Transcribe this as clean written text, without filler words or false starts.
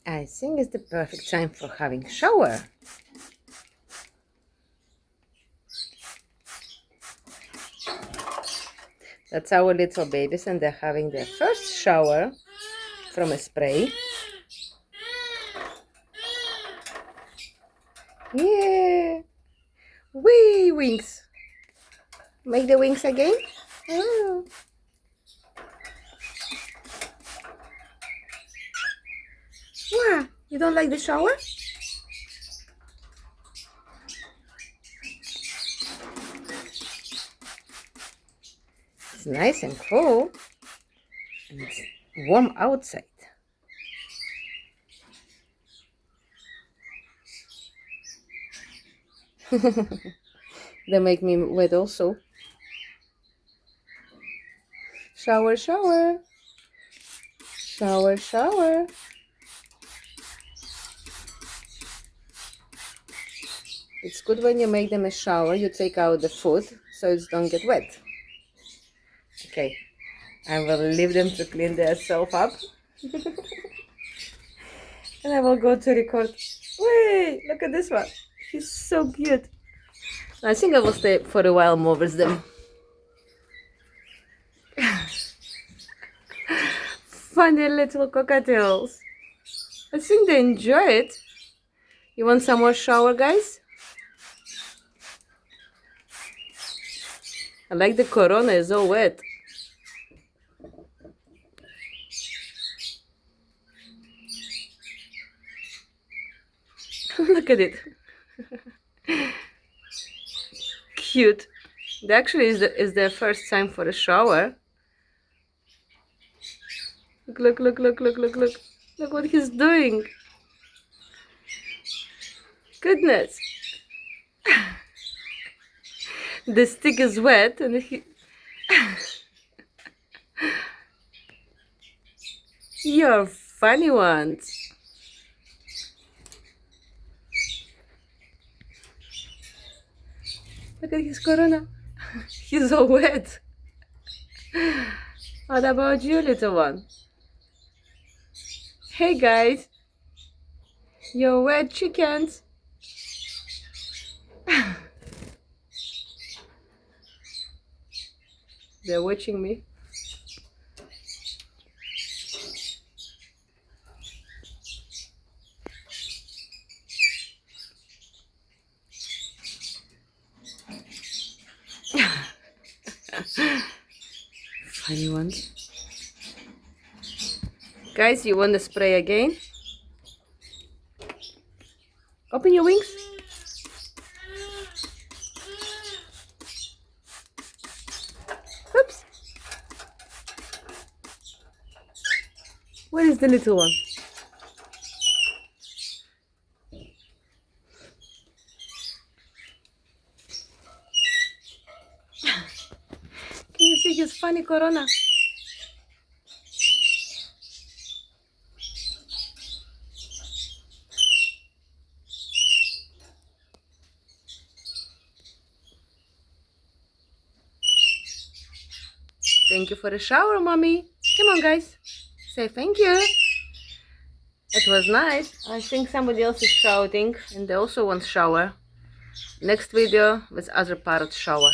I think it's the perfect time for having shower. That's our little babies, and they're having their first shower from a spray. Yeah! Wee! Wings! Make the wings again. Oh. Wow! You don't like the shower? It's nice and cool, and it's warm outside. They make me wet also. Shower, shower. Shower, shower. It's good when you make them a shower, you take out the food so it don't get wet. Okay, I will leave them to clean themselves up. And I will go to record. Wait, look at this one. He's so cute. I think I will stay for a while more with them. Funny little cockatiels. I think they enjoy it. You want some more shower, guys? I like the corona, is all wet. Look at it. Cute. It actually is their first time for a shower. Look. Look what he's doing. Goodness. The stick is wet and he... You're funny ones. Look at his corona. He's all wet. What about you, little one? Hey guys, you're wet chickens. They're watching me. Funny ones. Guys, you want to spray again? Open your wings. Oops. Where is the little one? Can you see his funny corona? Thank you for the shower, mommy. Come on, guys. Say thank you. It was nice. I think somebody else is shouting and they also want shower. Next video with other parrot shower.